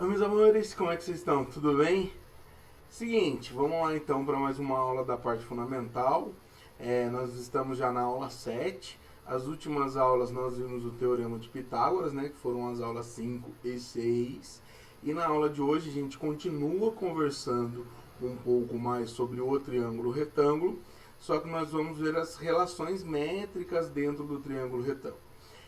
Oi, meus amores, como é que vocês estão? Tudo bem? Seguinte, vamos lá então para mais uma aula da parte fundamental. Nós estamos já na aula 7. As últimas aulas nós vimos o Teorema de Pitágoras, né, que foram as aulas 5 e 6. E na aula de hoje a gente continua conversando um pouco mais sobre o triângulo retângulo, só que nós vamos ver as relações métricas dentro do triângulo retângulo.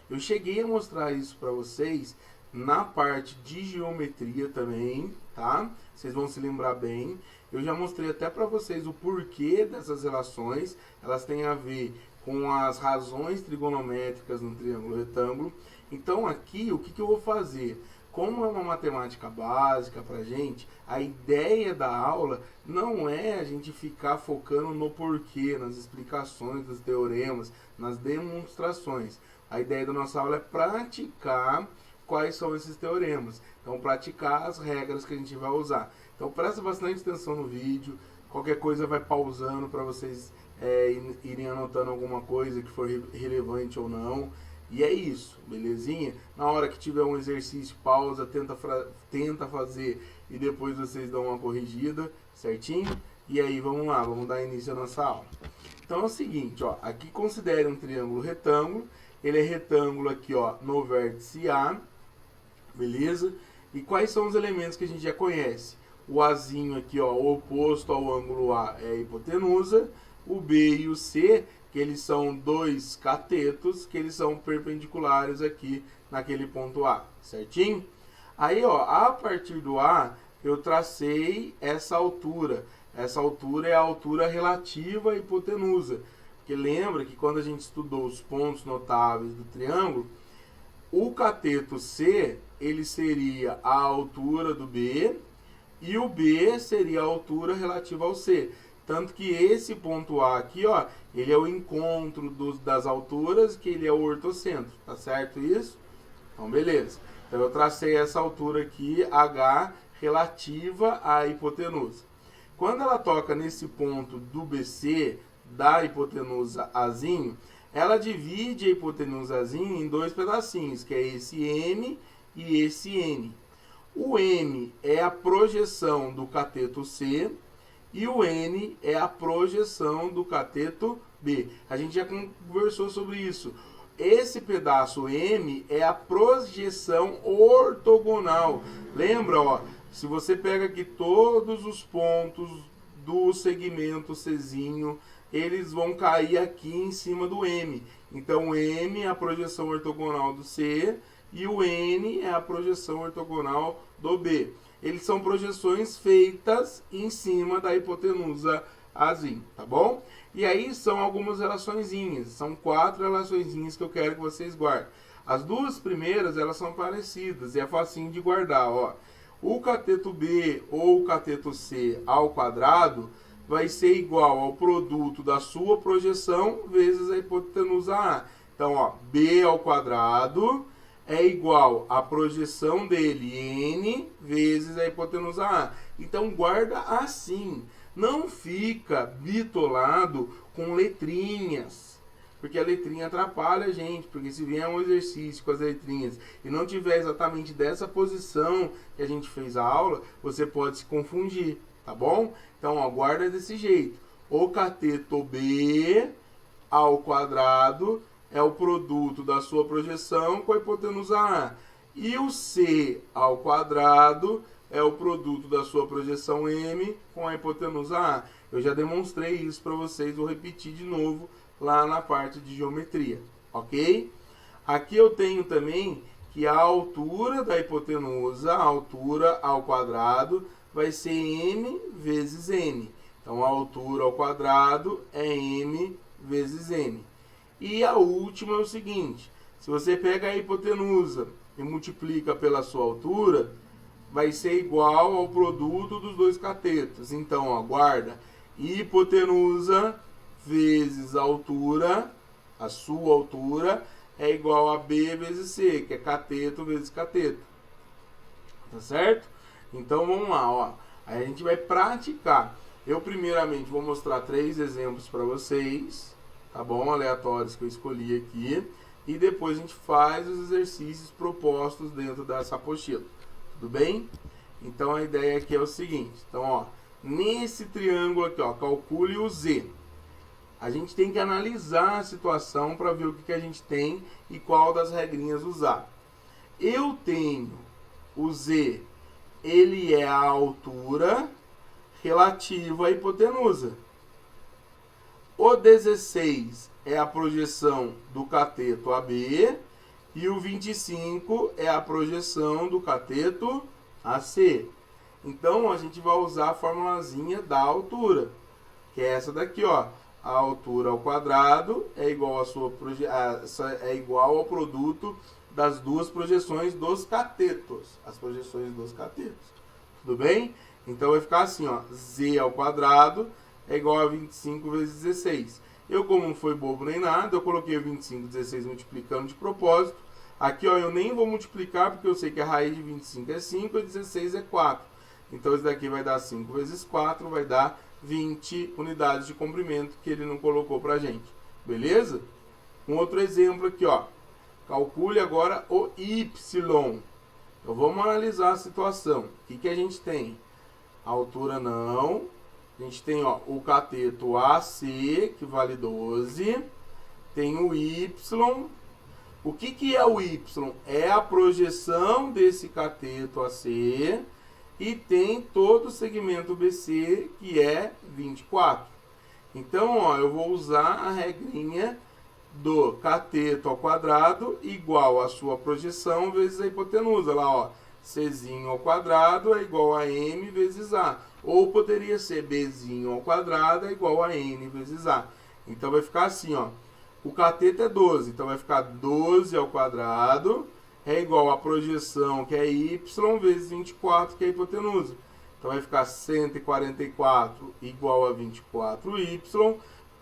Eu cheguei a mostrar isso para vocês na parte de geometria também, tá? Vocês vão se lembrar bem. Eu já mostrei até para vocês o porquê dessas relações. Elas têm a ver com as razões trigonométricas no triângulo retângulo. Então aqui, o que eu vou fazer? Como é uma matemática básica para gente, a ideia da aula não é a gente ficar focando no porquê, nas explicações dos teoremas, nas demonstrações. A ideia da nossa aula é praticar quais são esses teoremas. Então, praticar as regras que a gente vai usar. Então, presta bastante atenção no vídeo. Qualquer coisa vai pausando para vocês irem anotando alguma coisa que for relevante ou não. E é isso, belezinha? Na hora que tiver um exercício, pausa, tenta fazer e depois vocês dão uma corrigida, certinho? E aí, vamos lá, vamos dar início à nossa aula. Então é o seguinte, ó, aqui considere um triângulo retângulo. Ele é retângulo aqui, ó, no vértice A, beleza? E quais são os elementos que a gente já conhece? O Azinho aqui, ó, oposto ao ângulo A é a hipotenusa. O B e o C, que eles são dois catetos, que eles são perpendiculares aqui naquele ponto A, certinho? Aí, ó, a partir do A, eu tracei essa altura. Essa altura é a altura relativa à hipotenusa. Porque lembra que quando a gente estudou os pontos notáveis do triângulo, o cateto C, ele seria a altura do B, e o B seria a altura relativa ao C. Tanto que esse ponto A aqui, ó, ele é o encontro das alturas, que ele é o ortocentro, tá certo isso? Então, beleza. Então, eu tracei essa altura aqui, H, relativa à hipotenusa. Quando ela toca nesse ponto do BC, da hipotenusa Azinho, ela divide a hipotenusa Azinho em dois pedacinhos, que é esse M e esse N. O M é a projeção do cateto C e o N é a projeção do cateto B. A gente já conversou sobre isso. Esse pedaço M é a projeção ortogonal. Lembra, ó, se você pega aqui todos os pontos do segmento Czinho, eles vão cair aqui em cima do M. Então, o M é a projeção ortogonal do C e o N é a projeção ortogonal do B. Eles são projeções feitas em cima da hipotenusa Azinho, tá bom? E aí são algumas relaçõezinhas, são 4 relaçõezinhas que eu quero que vocês guardem. As duas primeiras, elas são parecidas e é facinho de guardar, ó. O cateto B ou o cateto C ao quadrado vai ser igual ao produto da sua projeção vezes a hipotenusa A. Então, ó, B ao quadrado é igual à projeção dele, N, vezes a hipotenusa A. Então, guarda assim. Não fica bitolado com letrinhas, porque a letrinha atrapalha a gente. Porque se vier um exercício com as letrinhas e não tiver exatamente dessa posição que a gente fez a aula, você pode se confundir, tá bom? Então, ó, guarda desse jeito. O cateto B ao quadrado é o produto da sua projeção com a hipotenusa A. E o C ao quadrado é o produto da sua projeção M com a hipotenusa A. Eu já demonstrei isso para vocês, vou repetir de novo lá na parte de geometria, ok? Aqui eu tenho também que a altura da hipotenusa, a altura ao quadrado, vai ser M vezes N. Então, a altura ao quadrado é M vezes N. E a última é o seguinte, se você pega a hipotenusa e multiplica pela sua altura, vai ser igual ao produto dos dois catetos. Então, ó, guarda, hipotenusa vezes a altura, a sua altura, é igual a B vezes C, que é cateto vezes cateto. Tá certo? Então, vamos lá, ó. Aí a gente vai praticar. Eu, primeiramente, vou mostrar 3 exemplos para vocês, tá bom? Aleatórios que eu escolhi aqui. E depois a gente faz os exercícios propostos dentro dessa apostila. Tudo bem? Então a ideia aqui é o seguinte. Então, ó, nesse triângulo aqui, ó, calcule o Z. A gente tem que analisar a situação para ver o que a gente tem e qual das regrinhas usar. Eu tenho o Z, ele é a altura relativa à hipotenusa. O 16 é a projeção do cateto AB e o 25 é a projeção do cateto AC. Então, a gente vai usar a formulazinha da altura, que é essa daqui, ó. A altura ao quadrado é igual é igual ao produto das duas projeções dos catetos. As projeções dos catetos. Tudo bem? Então, vai ficar assim, ó. Z ao quadrado é igual a 25 vezes 16. Eu, como não foi bobo nem nada, eu coloquei o 25 vezes 16 multiplicando de propósito. Aqui, ó, eu nem vou multiplicar, porque eu sei que a raiz de 25 é 5 e 16 é 4. Então, isso daqui vai dar 5 vezes 4, vai dar 20 unidades de comprimento que ele não colocou pra gente. Beleza? Um outro exemplo aqui, ó. Calcule agora o Y. Então, vamos analisar a situação. O que a gente tem? A altura não. A gente tem, ó, o cateto AC, que vale 12. Tem o Y. O que é o Y? É a projeção desse cateto AC. E tem todo o segmento BC, que é 24. Então, ó, eu vou usar a regrinha do cateto ao quadrado igual a sua projeção vezes a hipotenusa. Lá, ó, Czinho ao quadrado é igual a M vezes A. Ou poderia ser Bzinho ao quadrado é igual a N vezes A. Então, vai ficar assim, ó. O cateto é 12, então vai ficar 12 ao quadrado é igual a projeção, que é y, vezes 24, que é a hipotenusa. Então, vai ficar 144 igual a 24y.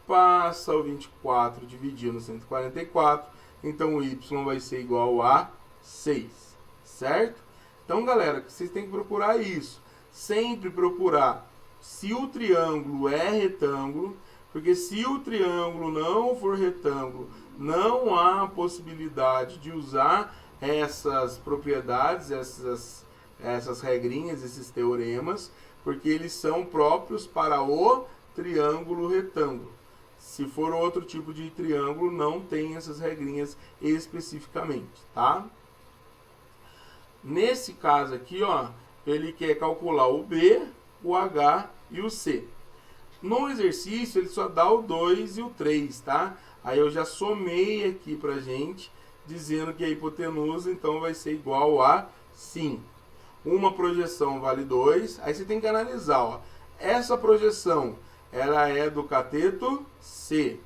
Passa o 24 dividido no 144. Então, o y vai ser igual a 6. Certo? Então, galera, vocês têm que procurar isso. Sempre procurar se o triângulo é retângulo. Porque se o triângulo não for retângulo, não há possibilidade de usar essas propriedades, essas regrinhas, esses teoremas, porque eles são próprios para o triângulo retângulo. Se for outro tipo de triângulo, não tem essas regrinhas especificamente, tá? Nesse caso aqui, ó, ele quer calcular o B, o H e o C. No exercício, ele só dá o 2 e o 3, tá? Aí eu já somei aqui pra gente, dizendo que a hipotenusa, então, vai ser igual a 5. Uma projeção vale 2. Aí você tem que analisar, ó. Essa projeção, ela é do cateto C.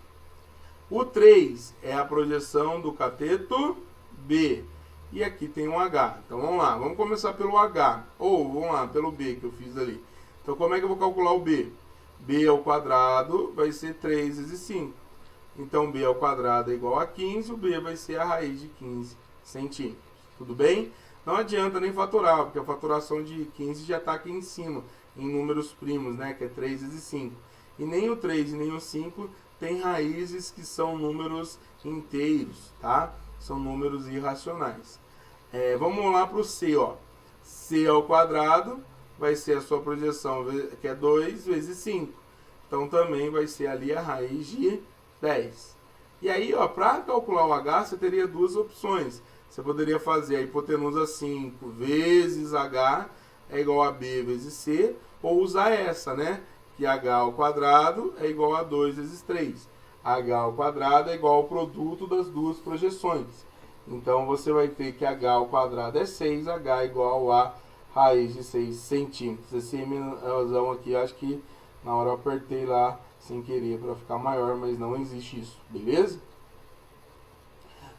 O 3 é a projeção do cateto B. E aqui tem um H. Então, vamos lá. Vamos começar pelo H. Ou, vamos lá, pelo B que eu fiz ali. Então, como é que eu vou calcular o B? B ao quadrado vai ser 3 vezes 5. Então, B ao quadrado é igual a 15. O B vai ser a raiz de 15 centímetros. Tudo bem? Não adianta nem fatorar, porque a fatoração de 15 já está aqui em cima, em números primos, né? Que é 3 vezes 5. E nem o 3 e nem o 5 tem raízes que são números inteiros, tá? São números irracionais. Vamos lá para o C, ó. C ao quadrado vai ser a sua projeção, que é 2 vezes 5. Então, também vai ser ali a raiz de 10. E aí, ó, para calcular o H, você teria duas opções. Você poderia fazer a hipotenusa 5 vezes H é igual a B vezes C, ou usar essa, né? Que H ao quadrado é igual a 2 vezes 3. H ao quadrado é igual ao produto das duas projeções. Então, você vai ter que H ao quadrado é 6, H é igual a raiz de 6 centímetros. Esse M aqui, acho que na hora eu apertei lá sem querer para ficar maior, mas não existe isso, beleza?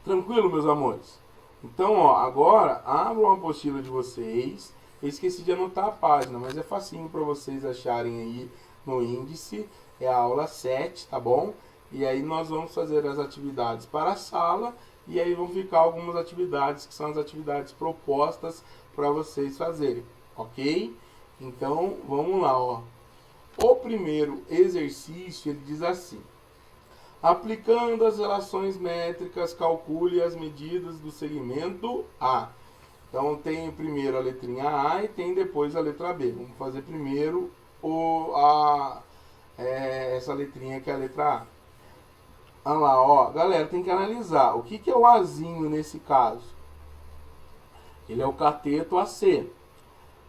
Tranquilo, meus amores? Então, ó, agora abram a apostila de vocês. Eu esqueci de anotar a página, mas é facinho para vocês acharem aí no índice. É a aula 7, tá bom? E aí nós vamos fazer as atividades para a sala. E aí vão ficar algumas atividades que são as atividades propostas para vocês fazerem, ok? Então, vamos lá, ó. O primeiro exercício, ele diz assim: aplicando as relações métricas, calcule as medidas do segmento A. Então tem primeiro a letrinha A e tem depois a letra B. Vamos fazer primeiro essa letrinha que é a letra A. Olha lá, ó, galera, tem que analisar. O que é o Azinho nesse caso? Ele é o cateto AC.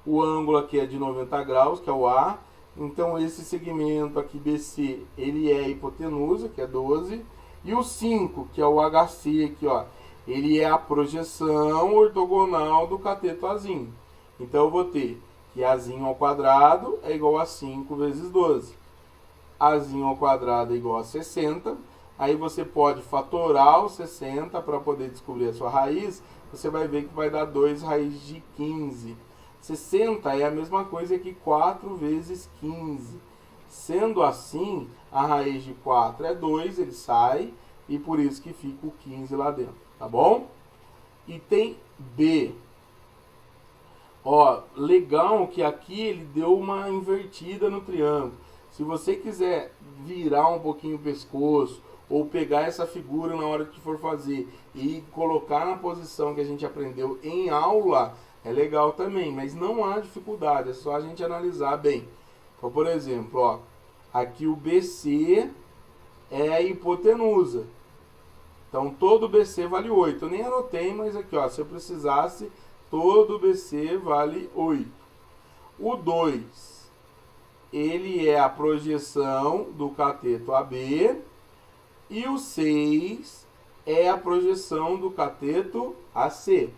O ângulo aqui é de 90 graus, que é o A. Então esse segmento aqui BC, ele é a hipotenusa, que é 12. E o 5, que é o HC aqui, ó, ele é a projeção ortogonal do cateto Azinho. Então eu vou ter que Azinho ao quadrado é igual a 5 vezes 12. Azinho ao quadrado é igual a 60. Aí você pode fatorar o 60 para poder descobrir a sua raiz. Você vai ver que vai dar 2 raiz de 15. 60 é a mesma coisa que 4 vezes 15. Sendo assim, a raiz de 4 é 2, ele sai, e por isso que fica o 15 lá dentro, tá bom? E tem B. Ó, legal que aqui ele deu uma invertida no triângulo. Se você quiser virar um pouquinho o pescoço, ou pegar essa figura na hora que for fazer e colocar na posição que a gente aprendeu em aula, é legal também, mas não há dificuldade, é só a gente analisar bem. Então, por exemplo, ó, aqui o BC é a hipotenusa. Então, todo BC vale 8. Eu nem anotei, mas aqui, ó, se eu precisasse, todo BC vale 8. O 2, ele é a projeção do cateto AB. E o 6 é a projeção do cateto AC.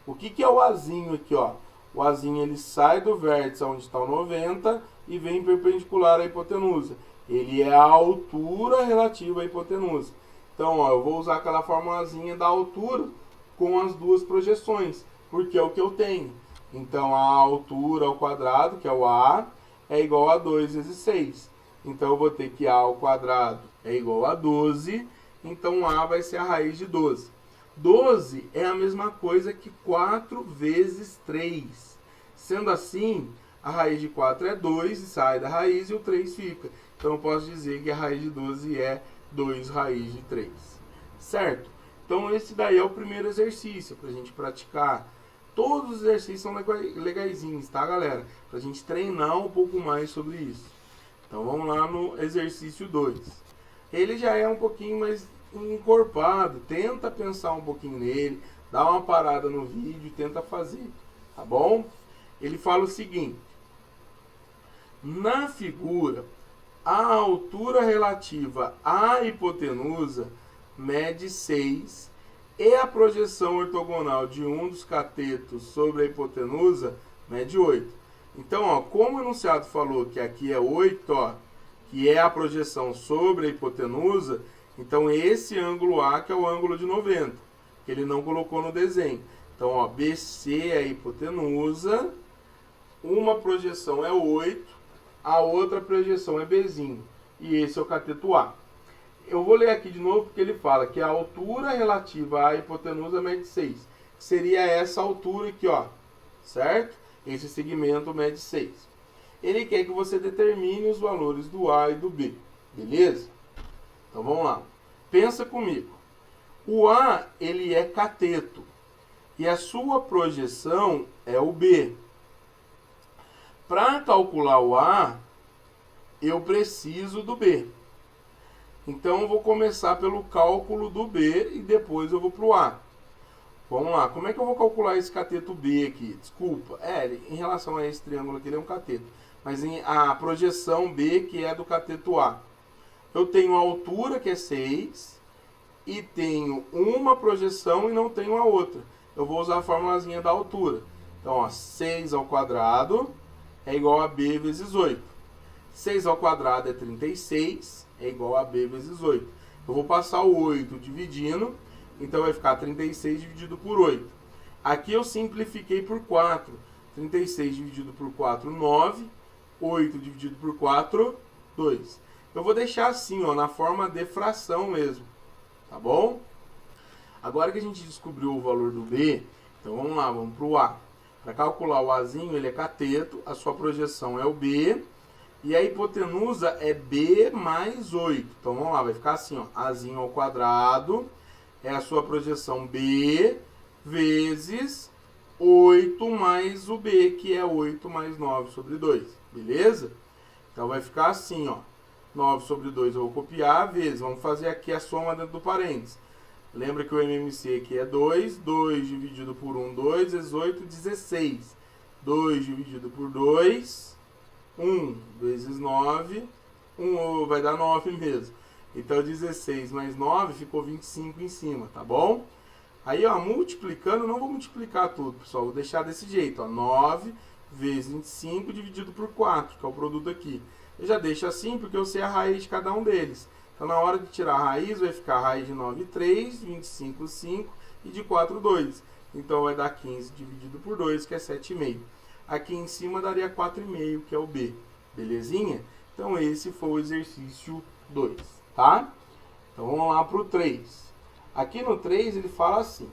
O que é o Azinho aqui, ó? O Azinho, ele sai do vértice onde está o 90 e vem perpendicular à hipotenusa. Ele é a altura relativa à hipotenusa. Então, ó, eu vou usar aquela formulazinha da altura com as duas projeções, porque é o que eu tenho. Então, a altura ao quadrado, que é o A, é igual a 2 vezes 6. Então, eu vou ter que A ao quadrado é igual a 12. Então, A vai ser a raiz de 12. 12 é a mesma coisa que 4 vezes 3. Sendo assim, a raiz de 4 é 2 e sai da raiz e o 3 fica. Então, eu posso dizer que a raiz de 12 é 2 raiz de 3. Certo? Então, esse daí é o primeiro exercício para a gente praticar. Todos os exercícios são legaisinhos, tá, galera? Para a gente treinar um pouco mais sobre isso. Então vamos lá no exercício 2. Ele já é um pouquinho mais encorpado. Tenta pensar um pouquinho nele. Dá uma parada no vídeo e tenta fazer. Tá bom? Ele fala o seguinte. Na figura, a altura relativa à hipotenusa mede 6 e a projeção ortogonal de um dos catetos sobre a hipotenusa mede 8. Então, ó, como o enunciado falou que aqui é 8, ó, que é a projeção sobre a hipotenusa, então esse ângulo A que é o ângulo de 90, que ele não colocou no desenho. Então, ó, BC é a hipotenusa, uma projeção é 8, a outra projeção é Bzinho, e esse é o cateto A. Eu vou ler aqui de novo porque ele fala que a altura relativa à hipotenusa mede 6, que seria essa altura aqui, ó, certo? Esse segmento mede 6. Ele quer que você determine os valores do A e do B. Beleza? Então vamos lá. Pensa comigo. O A, ele é cateto. E a sua projeção é o B. Para calcular o A, eu preciso do B. Então eu vou começar pelo cálculo do B e depois eu vou para o A. Vamos lá, como é que eu vou calcular esse cateto B aqui? Desculpa, em relação a esse triângulo aqui, ele é um cateto. Mas a projeção B, que é do cateto A. Eu tenho a altura, que é 6, e tenho uma projeção e não tenho a outra. Eu vou usar a formulazinha da altura. Então, ó, 6 ao quadrado é igual a B vezes 8. 6 ao quadrado é 36, é igual a B vezes 8. Eu vou passar o 8 dividindo. Então vai ficar 36 dividido por 8. Aqui eu simplifiquei por 4. 36 dividido por 4, 9. 8 dividido por 4, 2. Eu vou deixar assim, ó, na forma de fração mesmo. Tá bom? Agora que a gente descobriu o valor do B, então vamos lá, vamos para o A. Para calcular o Azinho, ele é cateto, a sua projeção é o B. E a hipotenusa é B mais 8. Então vamos lá, vai ficar assim, ó, Azinho ao quadrado é a sua projeção B vezes 8 mais o B, que é 8 mais 9 sobre 2, beleza? Então vai ficar assim, ó. 9 sobre 2 eu vou copiar, vezes, vamos fazer aqui a soma dentro do parênteses. Lembra que o MMC aqui é 2, 2 dividido por 1, 2, vezes 8, 16. 2 dividido por 2, 1 vezes 9, 1 vai dar 9 mesmo. Então 16 mais 9 ficou 25 em cima, tá bom? Aí, ó, multiplicando, não vou multiplicar tudo, pessoal, vou deixar desse jeito, ó, 9 vezes 25 dividido por 4, que é o produto aqui. Eu já deixo assim porque eu sei a raiz de cada um deles. Então, na hora de tirar a raiz, vai ficar a raiz de 9, 3, 25, 5 e de 4, 2. Então, vai dar 15 dividido por 2, que é 7,5. Aqui em cima daria 4,5, que é o B. Belezinha? Então, esse foi o exercício 2, tá? Então, vamos lá para o 3. Aqui no 3, ele fala assim.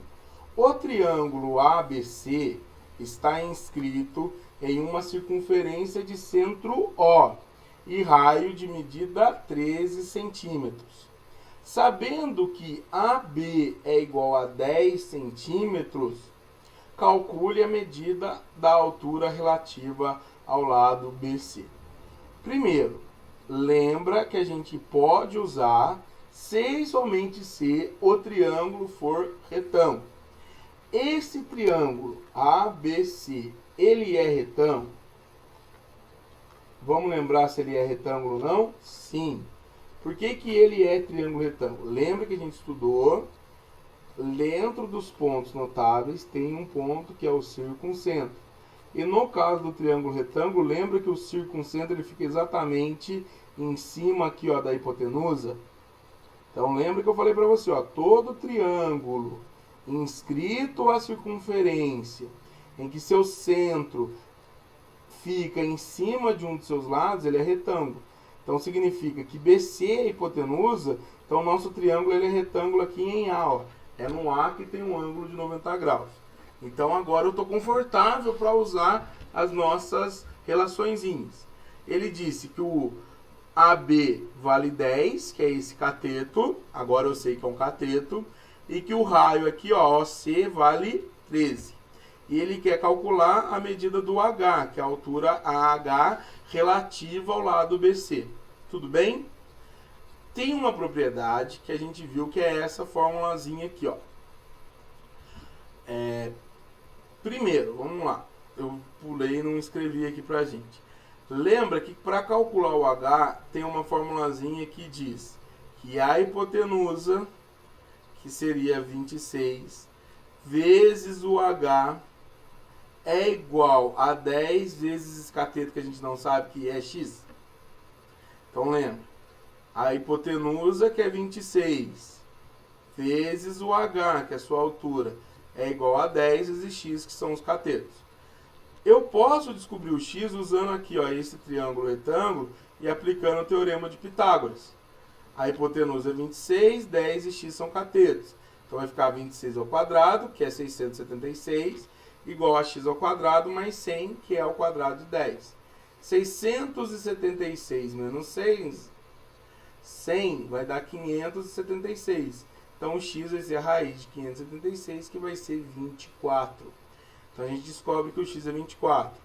O triângulo ABC está inscrito em uma circunferência de centro O e raio de medida 13 centímetros. Sabendo que AB é igual a 10 centímetros, calcule a medida da altura relativa ao lado BC. Primeiro, lembra que a gente pode usar se e somente se o triângulo for retângulo. Esse triângulo ABC, ele é retângulo? Vamos lembrar se ele é retângulo ou não? Sim. Por que que ele é triângulo retângulo? Lembra que a gente estudou, dentro dos pontos notáveis tem um ponto que é o circuncentro. E no caso do triângulo retângulo, lembra que o circuncentro ele fica exatamente em cima aqui, ó, da hipotenusa? Então lembra que eu falei para você, ó, todo triângulo inscrito à circunferência, em que seu centro fica em cima de um de seus lados, ele é retângulo. Então significa que BC é hipotenusa, então o nosso triângulo ele é retângulo aqui em A, ó. É no A que tem um ângulo de 90 graus. Então agora eu estou confortável para usar as nossas relaçõezinhas. Ele disse que o AB vale 10, que é esse cateto, agora eu sei que é um cateto, e que o raio aqui, ó, OC, vale 13. E ele quer calcular a medida do H, que é a altura AH relativa ao lado BC. Tudo bem? Tem uma propriedade que a gente viu que é essa formulazinha aqui, ó. Primeiro, vamos lá. Eu pulei e não escrevi aqui pra gente. Lembra que para calcular o H tem uma formulazinha que diz que a hipotenusa, que seria 26, vezes o H é igual a 10 vezes esse cateto que a gente não sabe que é x. Então lembra, a hipotenusa que é 26 vezes o H, que é a sua altura, é igual a 10 vezes x, que são os catetos. Eu posso descobrir o x usando aqui, ó, esse triângulo retângulo e aplicando o teorema de Pitágoras. A hipotenusa é 26, 10 e x são catetos. Então vai ficar 26 ao quadrado, que é 676, igual a x ao quadrado mais 100, que é o quadrado de 10. 676 menos 6, 100 vai dar 576. Então o x vai ser a raiz de 576, que vai ser 24. Então a gente descobre que o x é 24.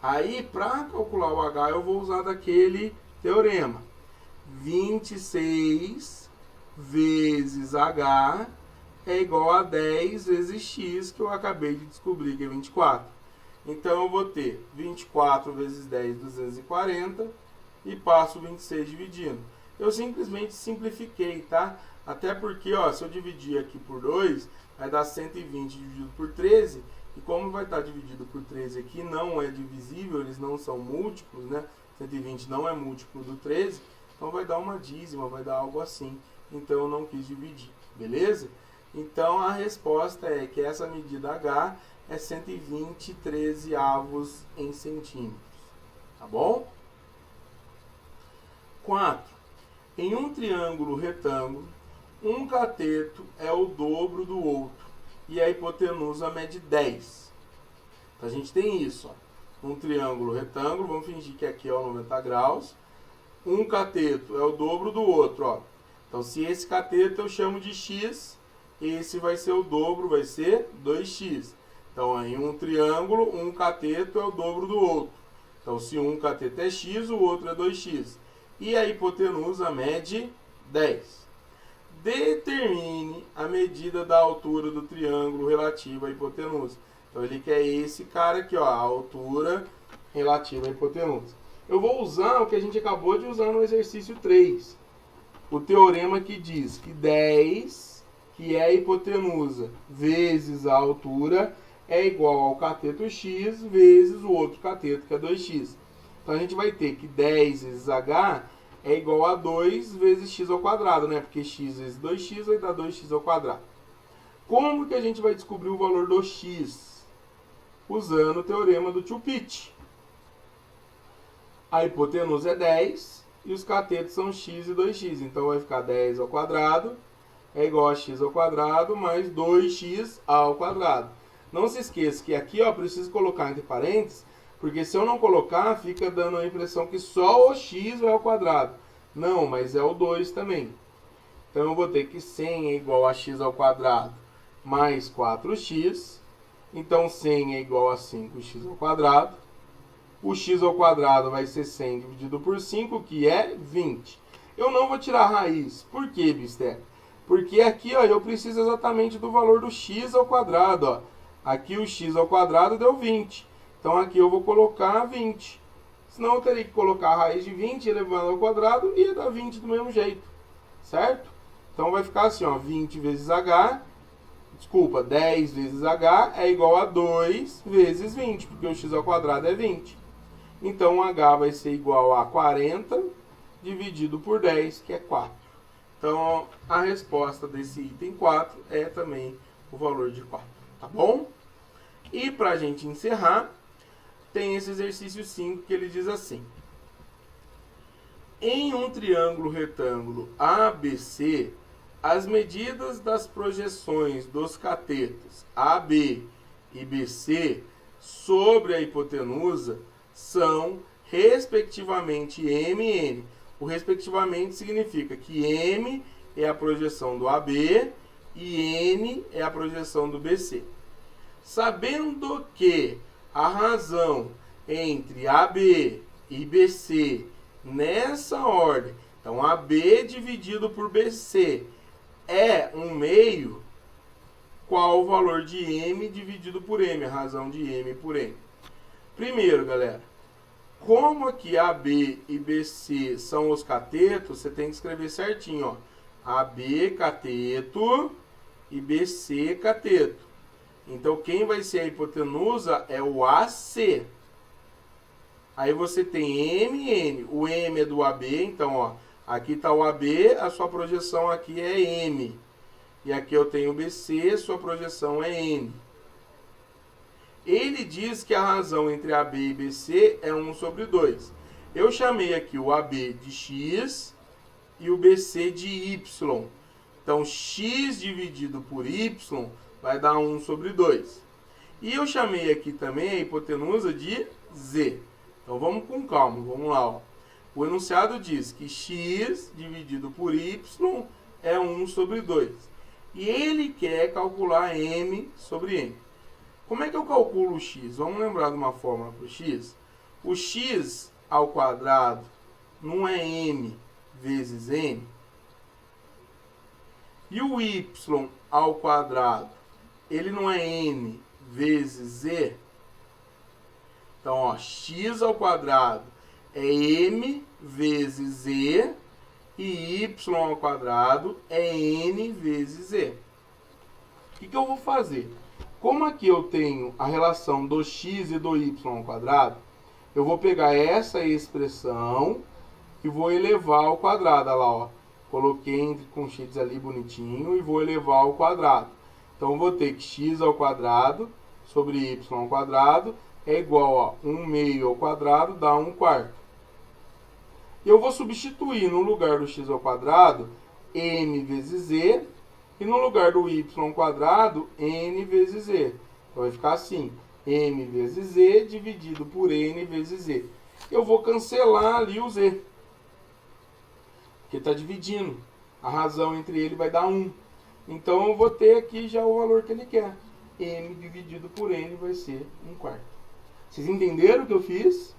Aí, para calcular o H, eu vou usar daquele teorema. 26 vezes H é igual a 10 vezes x, que eu acabei de descobrir que é 24. Então eu vou ter 24 vezes 10, 240, e passo 26 dividindo. Eu simplesmente simplifiquei, tá? Até porque, ó, se eu dividir aqui por 2, vai dar 120 dividido por 13, e como vai estar dividido por 13 aqui, não é divisível, eles não são múltiplos, né? 120 não é múltiplo do 13, então vai dar uma dízima, vai dar algo assim. Então eu não quis dividir, beleza? Então a resposta é que essa medida H é 120 13avos em centímetros, tá bom? 4. Em um triângulo retângulo, um cateto é o dobro do outro e a hipotenusa mede 10. Então a gente tem isso, ó. Um triângulo retângulo, vamos fingir que aqui é o 90 graus. Um cateto é o dobro do outro, ó. Então se esse cateto eu chamo de x, esse vai ser o dobro, vai ser 2x. Então, em um triângulo, um cateto é o dobro do outro. Então, se um cateto é x, o outro é 2x. E a hipotenusa mede 10. Determine a medida da altura do triângulo relativa à hipotenusa. Então, ele quer esse cara aqui, ó, a altura relativa à hipotenusa. Eu vou usar o que a gente acabou de usar no exercício 3. O teorema que diz que 10, que é a hipotenusa, vezes a altura, é igual ao cateto x vezes o outro cateto, que é 2x. Então, a gente vai ter que 10 vezes h é igual a 2 vezes x ao quadrado, né? Porque x vezes 2x vai dar 2x ao quadrado. Como que a gente vai descobrir o valor do x? Usando o teorema do tio Pitt. A hipotenusa é 10 e os catetos são x e 2x. Então, vai ficar 10 ao quadrado é igual a x ao quadrado mais 2x ao quadrado. Não se esqueça que aqui, ó, preciso colocar entre parênteses, porque se eu não colocar, fica dando a impressão que só o x vai ao quadrado. Não, mas é o 2 também. Então, eu vou ter que 100 é igual a x ao quadrado mais 4x. Então, 100 é igual a 5x ao quadrado. O x ao quadrado vai ser 100 dividido por 5, que é 20. Eu não vou tirar a raiz. Por quê, Bisteca? Porque aqui, ó, eu preciso exatamente do valor do x ao quadrado, ó. Aqui o x ao quadrado deu 20. Então, aqui eu vou colocar 20. Senão, eu teria que colocar a raiz de 20 elevando ao quadrado e ia dar 20 do mesmo jeito. Certo? Então, vai ficar assim, ó, 20 vezes h... Desculpa, 10 vezes h é igual a 2 vezes 20, porque o x ao quadrado é 20. Então, h vai ser igual a 40 dividido por 10, que é 4. Então, a resposta desse item 4 é também o valor de 4. Tá bom? E para a gente encerrar, tem esse exercício 5 que ele diz assim. Em um triângulo retângulo ABC, as medidas das projeções dos catetos AB e BC sobre a hipotenusa são, respectivamente, M e N. O respectivamente significa que M é a projeção do AB e N é a projeção do BC. Sabendo que a razão entre AB e BC nessa ordem, então AB dividido por BC é 1/2, qual o valor de M dividido por M, a razão de M por M? Primeiro, galera, como aqui AB e BC são os catetos, você tem que escrever certinho, ó. AB cateto e BC cateto. Então, quem vai ser a hipotenusa é o AC. Aí você tem M e N. O M é do AB, então, ó, aqui está o AB, a sua projeção aqui é M. E aqui eu tenho o BC, sua projeção é N. Ele diz que a razão entre AB e BC é 1/2. Eu chamei aqui o AB de X e o BC de Y. Então, X dividido por Y vai dar 1/2. E eu chamei aqui também a hipotenusa de Z. Então, vamos com calma, vamos lá, ó. O enunciado diz que X dividido por Y é 1/2. E ele quer calcular M sobre N. Como é que eu calculo o x? Vamos lembrar de uma fórmula para o x? O x ao quadrado não é m vezes n? E o y ao quadrado, ele não é n vezes z? Então, ó, x ao quadrado é m vezes z e y ao quadrado é n vezes z. O que eu vou fazer? Como aqui eu tenho a relação do x e do y ao quadrado, eu vou pegar essa expressão e vou elevar ao quadrado. Olha lá, ó. Coloquei entre conchetes ali bonitinho e vou elevar ao quadrado. Então, eu vou ter que x ao quadrado sobre y ao quadrado é igual a 1/2 ao quadrado dá 1/4. Eu vou substituir no lugar do x ao quadrado m vezes z. E no lugar do y ao quadrado, n vezes z. Então, vai ficar assim, m vezes z dividido por n vezes z. Eu vou cancelar ali o z, porque está dividindo. A razão entre ele vai dar 1. Então, eu vou ter aqui já o valor que ele quer. m dividido por n vai ser 1/4. Vocês entenderam o que eu fiz?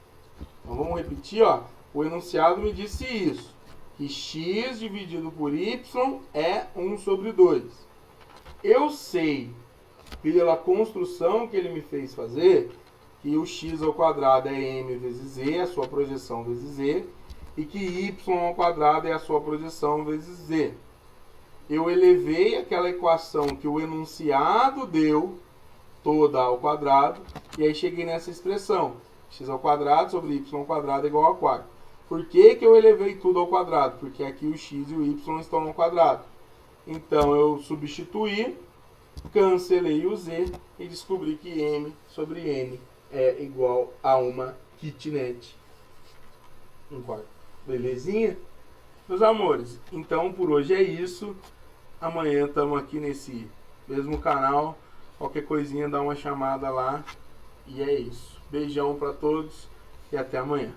Então vamos repetir, ó. O enunciado me disse isso, que x dividido por y é 1/2. Eu sei, pela construção que ele me fez fazer, que o x ao quadrado é m vezes z, a sua projeção vezes z, e que y ao quadrado é a sua projeção vezes z. Eu elevei aquela equação que o enunciado deu, toda ao quadrado, e aí cheguei nessa expressão, x ao quadrado sobre y ao quadrado é igual a 4. Por que que eu elevei tudo ao quadrado? Porque aqui o x e o y estão ao quadrado. Então eu substituí, cancelei o z e descobri que m sobre n é igual a uma kitnet 1/4. Belezinha? Meus amores, então por hoje é isso. Amanhã estamos aqui nesse mesmo canal. Qualquer coisinha dá uma chamada lá. E é isso. Beijão para todos e até amanhã.